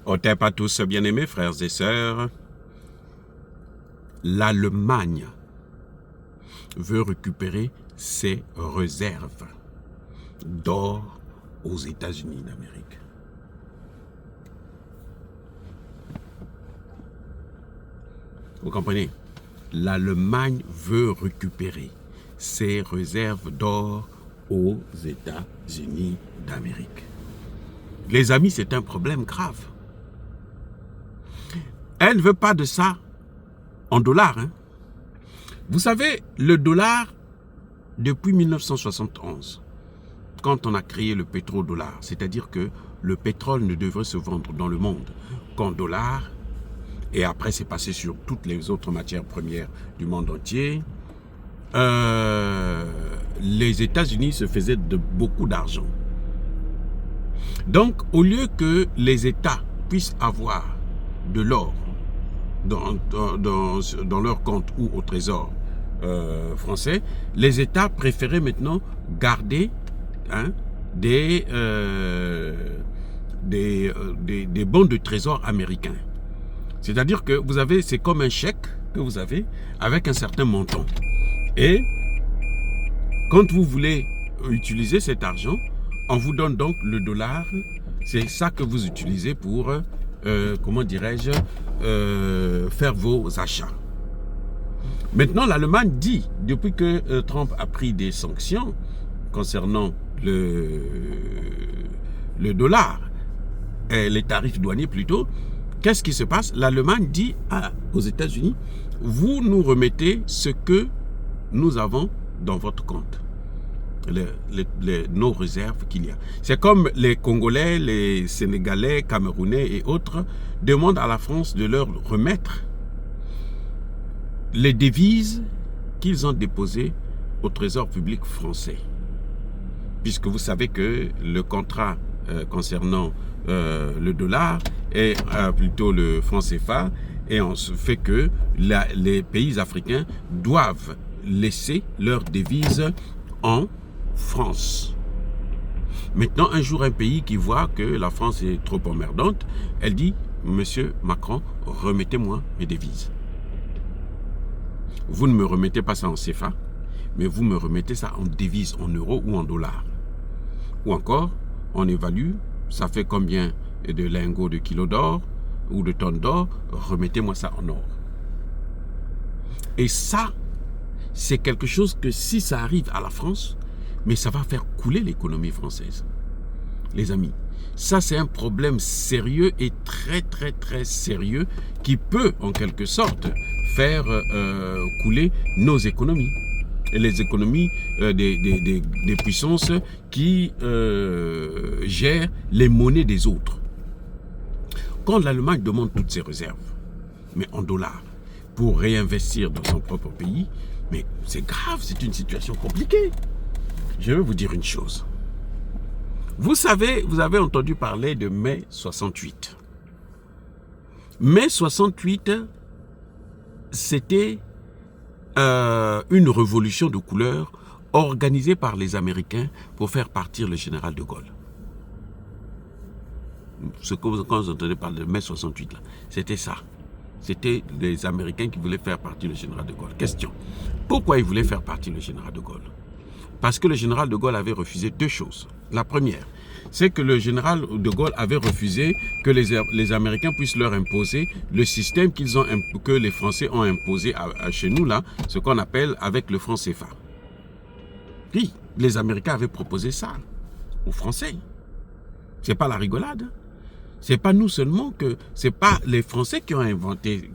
Au tape à tous, bien-aimés frères et sœurs, l'Allemagne veut récupérer ses réserves d'or aux États-Unis d'Amérique. Vous comprenez? L'Allemagne veut récupérer ses réserves d'or aux États-Unis d'Amérique. Les amis, c'est un problème grave. Elle ne veut pas de ça en dollars. Hein. Vous savez, le dollar, depuis 1971, quand on a créé le pétrodollar, c'est-à-dire que le pétrole ne devrait se vendre dans le monde qu'en dollars, et après c'est passé sur toutes les autres matières premières du monde entier, les États-Unis se faisaient de beaucoup d'argent. Donc, au lieu que les États puissent avoir de l'or dans leur compte ou au trésor français, les États préféraient maintenant garder des bons de trésor américains. C'est-à-dire que vous avez, c'est comme un chèque que vous avez avec un certain montant. Et quand vous voulez utiliser cet argent, on vous donne donc le dollar. C'est ça que vous utilisez pour, comment dirais-je, faire vos achats. Maintenant, l'Allemagne dit, depuis que Trump a pris des sanctions concernant le dollar, les tarifs douaniers plutôt, qu'est-ce qui se passe? L'Allemagne dit aux États-Unis, vous nous remettez ce que nous avons dans votre compte. Nos réserves qu'il y a. C'est comme les Congolais, les Sénégalais, Camerounais et autres demandent à la France de leur remettre les devises qu'ils ont déposées au Trésor public français. Puisque vous savez que le contrat concernant le dollar est plutôt le franc CFA, et on se fait que les pays africains doivent laisser leurs devises en France. Maintenant, un jour, un pays qui voit que la France est trop emmerdante, elle dit, Monsieur Macron, remettez-moi mes devises. Vous ne me remettez pas ça en CFA, mais vous me remettez ça en devises, en euros ou en dollars. Ou encore, on évalue, ça fait combien de lingots de kilos d'or ou de tonnes d'or, remettez-moi ça en or. Et ça, c'est quelque chose que si ça arrive à la France, mais ça va faire couler l'économie française. Les amis, ça c'est un problème sérieux et très très très sérieux qui peut en quelque sorte faire couler nos économies. Et les économies des puissances qui gèrent les monnaies des autres. Quand l'Allemagne demande toutes ses réserves, mais en dollars, pour réinvestir dans son propre pays, mais c'est grave, c'est une situation compliquée. Je vais vous dire une chose. Vous savez, vous avez entendu parler de mai 68. Mai 68, c'était une révolution de couleur organisée par les Américains pour faire partir le général de Gaulle. Quand vous entendez parler de mai 68, c'était ça. C'était les Américains qui voulaient faire partir le général de Gaulle. Question. Pourquoi ils voulaient faire partir le général de Gaulle? Parce que le général de Gaulle avait refusé deux choses. La première, c'est que le général de Gaulle avait refusé que les Américains puissent leur imposer le système que les Français ont imposé chez nous, là, ce qu'on appelle avec le franc CFA. Puis, les Américains avaient proposé ça aux Français. C'est pas la rigolade. C'est pas nous seulement c'est pas les Français qui ont inventé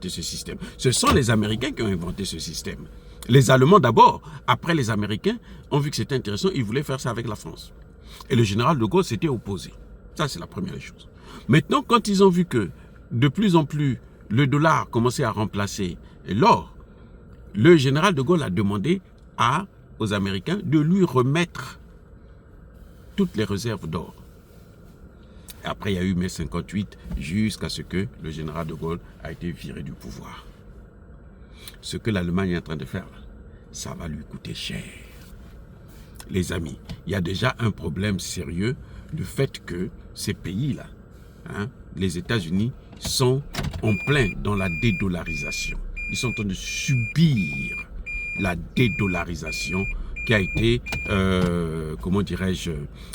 ce système. Ce sont les Américains qui ont inventé ce système. Les Allemands d'abord, après les Américains, ont vu que c'était intéressant, ils voulaient faire ça avec la France. Et le général de Gaulle s'était opposé. Ça, c'est la première chose. Maintenant, quand ils ont vu que de plus en plus le dollar commençait à remplacer l'or, le général de Gaulle a demandé aux Américains de lui remettre toutes les réserves d'or. Après, il y a eu mai 58 jusqu'à ce que le général de Gaulle a été viré du pouvoir. Ce que l'Allemagne est en train de faire, ça va lui coûter cher. Les amis, il y a déjà un problème sérieux, le fait que ces pays-là hein, les États-Unis sont en plein dans la dédollarisation. Ils sont en train de subir la dédollarisation qui a été, comment dirais-je,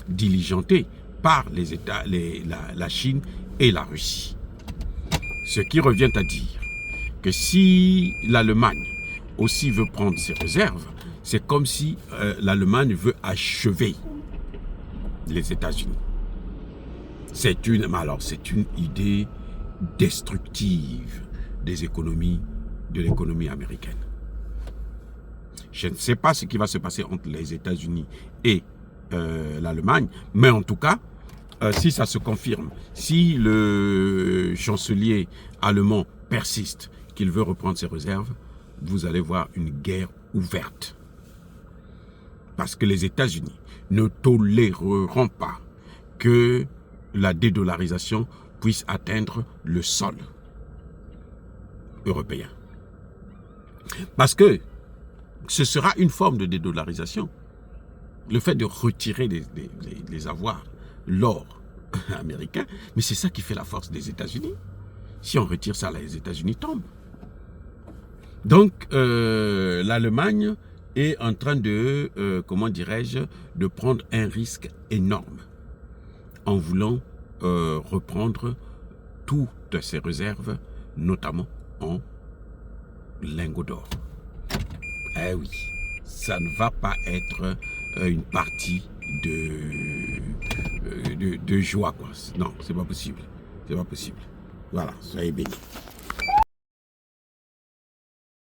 diligentée par les États, la Chine et la Russie. Ce qui revient à dire que si l'Allemagne aussi veut prendre ses réserves, c'est comme si l'Allemagne veut achever les États-Unis. C'est une idée destructive de l'économie américaine. Je ne sais pas ce qui va se passer entre les États-Unis et l'Allemagne, mais en tout cas, si ça se confirme, si le chancelier allemand persiste qu'il veut reprendre ses réserves, vous allez voir une guerre ouverte. Parce que les États-Unis ne toléreront pas que la dédollarisation puisse atteindre le sol européen. Parce que ce sera une forme de dédollarisation. Le fait de retirer les avoirs, l'or américain, mais c'est ça qui fait la force des États-Unis. Si on retire ça, les États-Unis tombent. Donc, l'Allemagne est en train de, comment dirais-je, de prendre un risque énorme en voulant reprendre toutes ses réserves, notamment en lingots d'or. Eh oui, ça ne va pas être une partie de joie, quoi. Non, c'est pas possible. C'est pas possible. Voilà, soyez bénis.